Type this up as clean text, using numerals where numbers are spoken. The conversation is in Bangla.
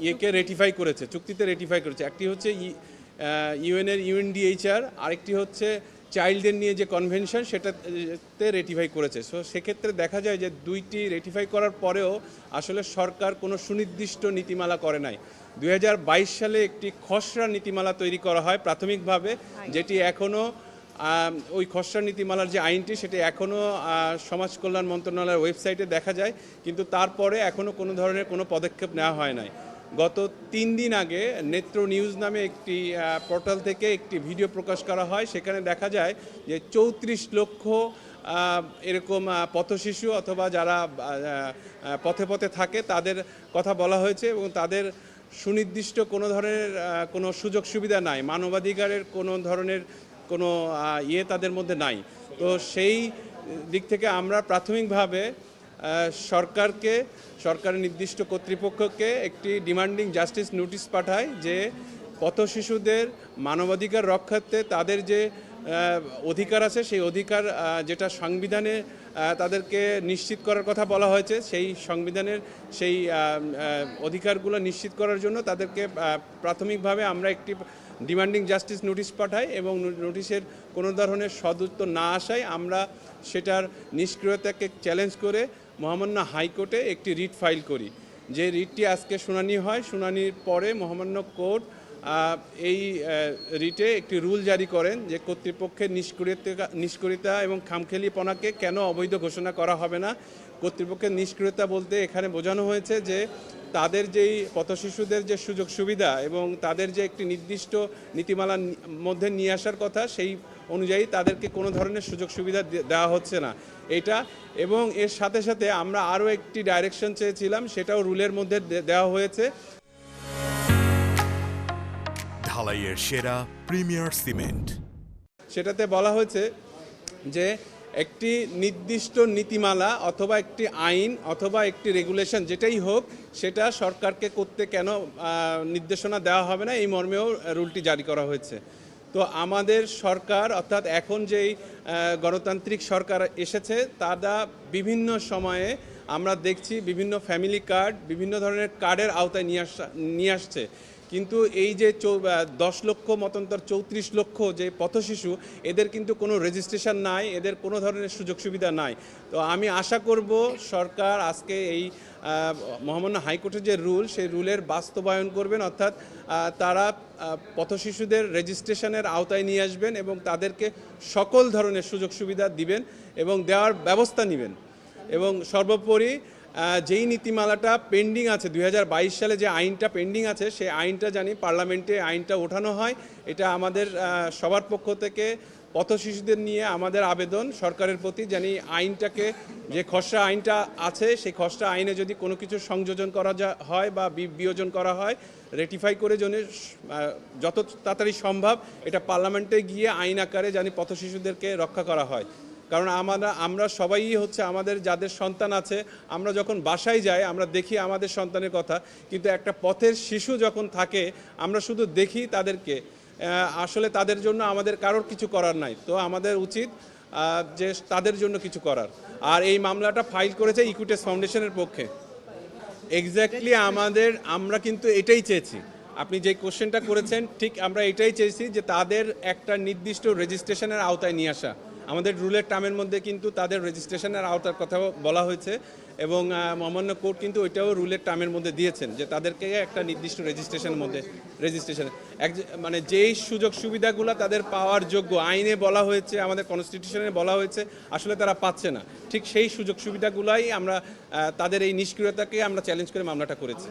ইয়েকে রেটিফাই করেছে, চুক্তিতে রেটিফাই করেছে। একটি হচ্ছে ইউএনের ইউএনডিএইচআর, আরেকটি হচ্ছে চাইল্ডদের নিয়ে যে কনভেনশন সেটাতে রেটিফাই করেছে। সো সেক্ষেত্রে দেখা যায় যে দুইটি রেটিফাই করার পরেও আসলে সরকার কোনো সুনির্দিষ্ট নীতিমালা করে নাই। 2022 সালে একটি খসড়া নীতিমালা তৈরি করা হয় প্রাথমিকভাবে, যেটি এখনও ওই খসড়া নীতিমালার যে আইনটি সেটি এখনও সমাজ কল্যাণ মন্ত্রণালয়ের ওয়েবসাইটে দেখা যায়, কিন্তু তারপরে এখনও কোনো ধরনের কোনো পদক্ষেপ নেওয়া হয় নাই। গত 3 দিন আগে নেত্র নিউজ নামে একটি পোর্টাল থেকে একটি ভিডিও প্রকাশ করা হয়। সেখানে দেখা যায় যে 34 লক্ষ এরকম পথশিশু অথবা যারা পথে পথে থাকে তাদের কথা বলা হয়েছে, এবং তাদের সুনির্দিষ্ট কোনো ধরনের কোনো সুযোগ সুবিধা নাই, মানবাধিকারের কোনো ধরনের কোনো তাদের মধ্যে নাই। তো সেই দিক থেকে আমরা প্রাথমিকভাবে সরকারের নির্দিষ্ট কর্তৃপক্ষকে একটি ডিমান্ডিং জাস্টিস নোটিশ পাঠায় যে পথ শিশুদের মানবাধিকার রক্ষার্থে তাদের যে অধিকার আছে সেই অধিকার যেটা সংবিধানে তাদেরকে নিশ্চিত করার কথা বলা হয়েছে, সেই সংবিধানের সেই অধিকারগুলো নিশ্চিত করার জন্য তাদেরকে প্রাথমিকভাবে আমরা একটি ডিমান্ডিং জাস্টিস নোটিশ পাঠাই, এবং নোটিশের কোনো ধরনের সদুত্তর না আসায় আমরা সেটার নিষ্ক্রিয়তাকে চ্যালেঞ্জ করে মহামান্য হাইকোর্টে একটি রিট ফাইল করি। যে রিটটি আজকে শুনানি হয়, শুনানির পরে মহামান্য কোর্ট এই রিটে একটি রুল জারি করেন যে কর্তৃপক্ষের নিষ্ক্রিয়তা এবং খামখেয়ালিপনাকে কেন অবৈধ ঘোষণা করা হবে না। কর্তৃপক্ষের নিষ্ক্রিয়তা বলতে এখানে বোঝানো হয়েছে যে তাদের যেই পথশিশুদের যে সুযোগ সুবিধা এবং তাদের যে একটি নির্দিষ্ট নীতিমালার মধ্যে নিয়ে আসার কথা, সেই অনুযায়ী তাদেরকে কোনো ধরনের সুযোগ সুবিধা দেওয়া হচ্ছে না এটা। এবং এর সাথে সাথে আমরা আরও একটি ডাইরেকশন চেয়েছিলাম, সেটাও রুলের মধ্যে দেওয়া হয়েছে। ঢালাইয়ের সেরা প্রিমিয়ার সিমেন্ট, সেটাতে বলা হয়েছে যে একটি নির্দিষ্ট নীতিমালা অথবা একটি আইন অথবা একটি রেগুলেশন যেটাই হোক, সেটা সরকারকে করতে কেন নির্দেশনা দেওয়া হবে না, এই মর্মেও রুলটি জারি করা হয়েছে। তো আমাদের সরকার, অর্থাৎ এখন যেই গণতান্ত্রিক সরকার এসেছে, তারা বিভিন্ন সময়ে আমরা দেখছি বিভিন্ন ফ্যামিলি কার্ড, বিভিন্ন ধরনের কার্ডের আওতায় নিয়ে আসছে। কিন্তু এই যে 10 লক্ষ মতন্তর 34 লক্ষ যে পথশিশু, এদের কিন্তু কোনো রেজিস্ট্রেশন নাই, এদের কোনো ধরনের সুযোগ সুবিধা নাই। তো আমি আশা করব সরকার আজকে এই মহামান্য হাইকোর্টের যে রুল, সেই রুলের বাস্তবায়ন করবেন, অর্থাৎ তারা পথশিশুদের রেজিস্ট্রেশনের আওতায় নিয়ে আসবেন এবং তাদেরকে সকল ধরনের সুযোগ সুবিধা দিবেন এবং দেওয়ার ব্যবস্থা নেবেন। এবং সর্বোপরি যেই নীতিমালাটা পেন্ডিং আছে, 2022 সালে যে আইনটা পেন্ডিং আছে, সেই আইনটা জানি পার্লামেন্টে আইনটা ওঠানো হয়। এটা আমাদের সবার পক্ষ থেকে পথশিশুদের নিয়ে আমাদের আবেদন সরকারের প্রতি, জানি আইনটাকে, যে খসড়া আইনটা আছে সেই খসড়া আইনে যদি কোনো কিছু সংযোজন করা হয় বা বিয়োজন করা হয়, রেটিফাই করে জন্য যত তাড়াতাড়ি সম্ভব এটা পার্লামেন্টে গিয়ে আইন আকারে জানি পথশিশুদেরকে রক্ষা করা হয়। কারণ আমরা সবাই হচ্ছে, আমাদের যাদের সন্তান আছে, আমরা যখন বাসায় যাই আমরা দেখি আমাদের সন্তানের কথা, কিন্তু একটা পথের শিশু যখন থাকে আমরা শুধু দেখি তাদেরকে, আসলে তাদের জন্য আমাদের কারোর কিছু করার নাই। তো আমাদের উচিত যে তাদের জন্য কিছু করার। আর এই মামলাটা ফাইল করেছে ইকুইটেস ফাউন্ডেশনের পক্ষে। এক্স্যাক্টলি আমরা কিন্তু এটাই চেয়েছি, আপনি যে কোশ্চেনটা করেছেন ঠিক আমরা এটাই চেয়েছি, যে তাদের একটা নির্দিষ্ট রেজিস্ট্রেশনের আওতায় নিয়ে আসা। আমাদের রুলের টার্মের মধ্যে কিন্তু তাদের রেজিস্ট্রেশনের আওতার কথাও বলা হয়েছে, এবং মহামান্য কোর্ট কিন্তু ওইটাও রুলের টার্মের মধ্যে দিয়েছেন যে তাদেরকে একটা নির্দিষ্ট রেজিস্ট্রেশনের মধ্যে মানে যেই সুযোগ সুবিধাগুলো তাদের পাওয়ার যোগ্য, আইনে বলা হয়েছে, আমাদের কনস্টিটিউশনে বলা হয়েছে, আসলে তারা পাচ্ছে না, ঠিক সেই সুযোগ সুবিধাগুলোই আমরা তাদের এই নিষ্ক্রিয়তাকে আমরা চ্যালেঞ্জ করে মামলাটা করেছি।